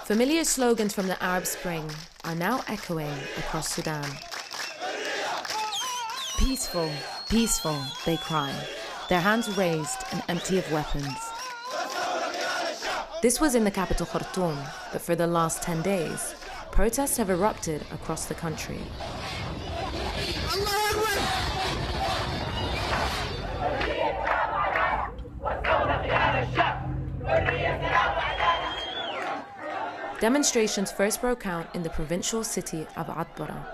Familiar slogans from the Arab Spring are now echoing across Sudan. Peaceful, peaceful, they cry, their hands raised and empty of weapons. This was in the capital Khartoum, but for the last 10 days, protests have erupted across the country. Demonstrations first broke out in the provincial city of Atbara,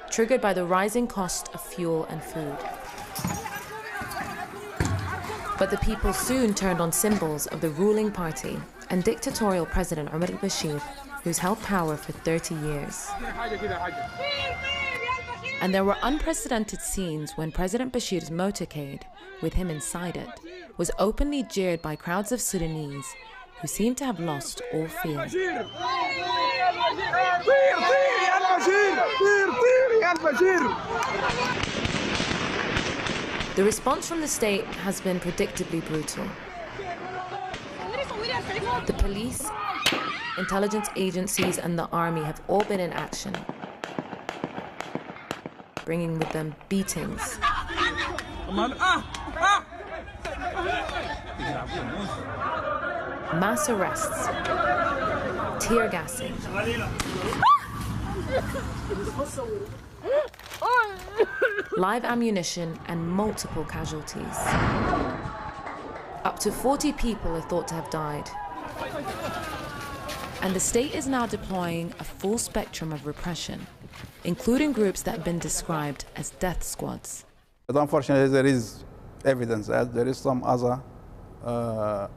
triggered by the rising cost of fuel and food. But the people soon turned on symbols of the ruling party and dictatorial President Omar al-Bashir, who's held power for 30 years. And there were unprecedented scenes when President Bashir's motorcade, with him inside it, was openly jeered by crowds of Sudanese who seemed to have lost all fear. The response from the state has been predictably brutal. The police, intelligence agencies, and the army have all been in action, bringing with them beatings, mass arrests, tear gassing, live ammunition, and multiple casualties. Up to 40 people are thought to have died. And the state is now deploying a full spectrum of repression, including groups that have been described as death squads. But unfortunately, there is evidence that there is some other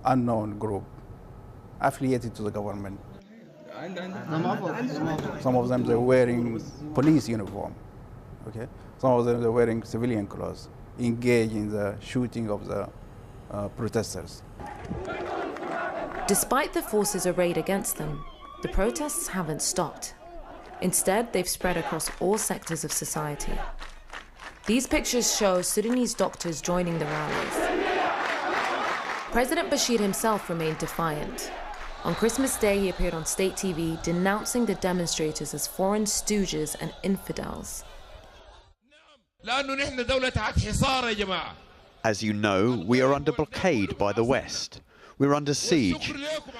unknown group affiliated to the government. Some of them, they're wearing police uniform. Okay? Some of them, they're wearing civilian clothes, engaged in the shooting of the protesters. Despite the forces arrayed against them, the protests haven't stopped. Instead, they've spread across all sectors of society. These pictures show Sudanese doctors joining the rallies. President Bashir himself remained defiant. On Christmas Day, he appeared on state TV denouncing the demonstrators as foreign stooges and infidels. As you know, we are under blockade by the West. We're under siege.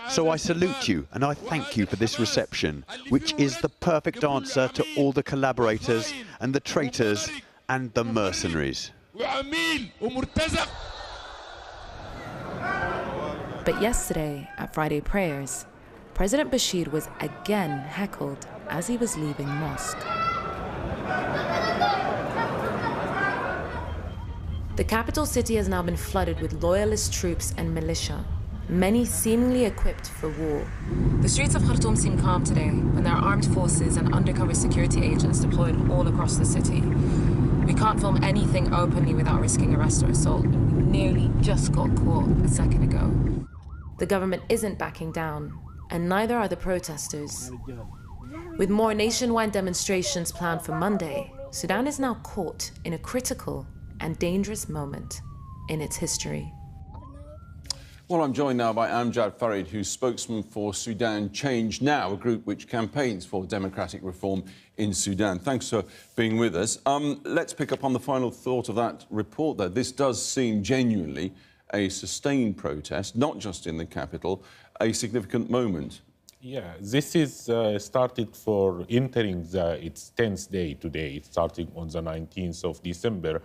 So I salute you and I thank you for this reception, which is the perfect answer to all the collaborators and the traitors and the mercenaries. But yesterday, at Friday prayers, President Bashir was again heckled as he was leaving mosque. The capital city has now been flooded with loyalist troops and militia, many seemingly equipped for war. The streets of Khartoum seem calm today when there are armed forces and undercover security agents deployed all across the city. We can't film anything openly without risking arrest or assault. We nearly just got caught a second ago. The government isn't backing down, and neither are the protesters. With more nationwide demonstrations planned for Monday, Sudan is now caught in a critical and dangerous moment in its history. Well, I'm joined now by Amjad Farid, who's spokesman for Sudan Change Now, a group which campaigns for democratic reform in Sudan. Thanks for being with us. Let's pick up on the final thought of that report, though. This does seem genuinely a sustained protest, not just in the capital, a significant moment. Yeah, this is started for entering its 10th day today, starting on the 19th of December.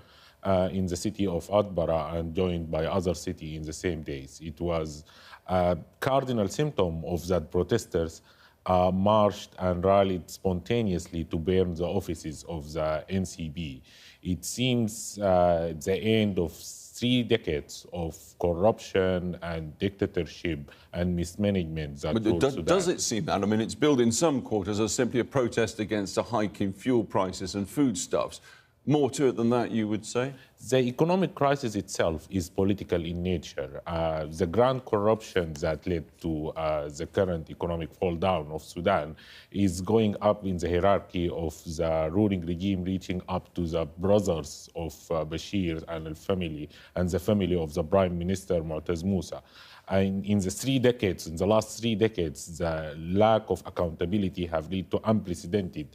In the city of Atbara and joined by other cities in the same days. It was a cardinal symptom of that protesters marched and rallied spontaneously to burn the offices of the NCB. It seems the end of 3 decades of corruption and dictatorship and mismanagement that does it seem that? I mean, it's billed in some quarters as simply a protest against a hike in fuel prices and foodstuffs. more to it than that, you would say? The economic crisis itself is political in nature. The grand corruption that led to the current economic fall down of Sudan is going up in the hierarchy of the ruling regime, reaching up to the brothers of Bashir and the family of the Prime Minister Mu'taz Musa. And in the last 3 decades, the lack of accountability have led to unprecedented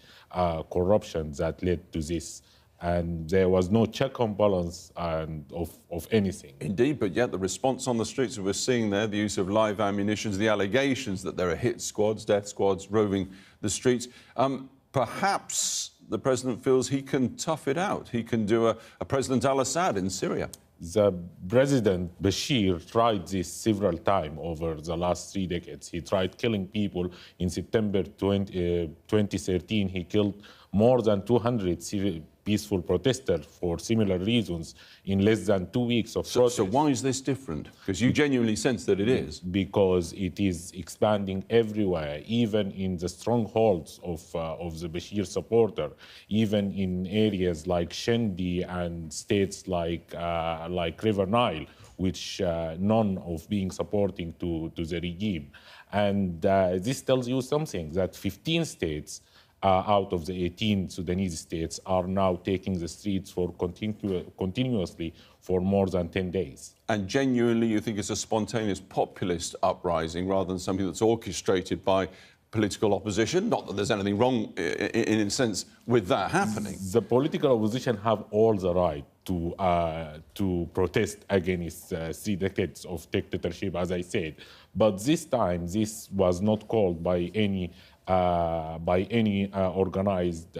corruption that led to this. And there was no check and balance of anything. Indeed, but yet the response on the streets that we're seeing there, the use of live ammunition, the allegations that there are hit squads, death squads roving the streets. Perhaps the president feels he can tough it out. He can do a President al-Assad in Syria. The President Bashir tried this several times over the last 3 decades. He tried killing people. In September 2013, he killed more than 200 peaceful protesters for similar reasons in less than 2 weeks of protest. So why is this different? Because you genuinely sense that it is. Because it is expanding everywhere, even in the strongholds of the Bashir supporter, even in areas like Shendi and states like River Nile, which none of being supporting to the regime. And this tells you something, that 15 states out of the 18 Sudanese states are now taking the streets for continuously for more than 10 days. And genuinely you think it's a spontaneous populist uprising rather than something that's orchestrated by political opposition? Not that there's anything wrong in a sense with that happening. The political opposition have all the right to protest against 3 decades of dictatorship, as I said. But this time, this was not called by any organized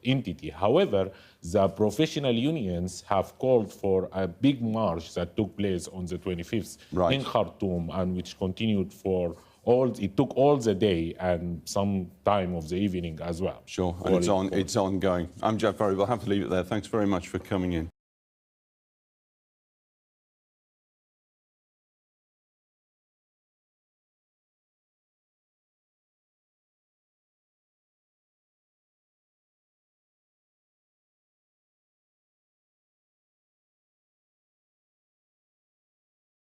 entity. However, the professional unions have called for a big march that took place on the 25th in Khartoum, and which continued for it took all the day and some time of the evening as well. Sure, and it's ongoing. I'm Amjad Farid. We'll have to leave it there. Thanks very much for coming in.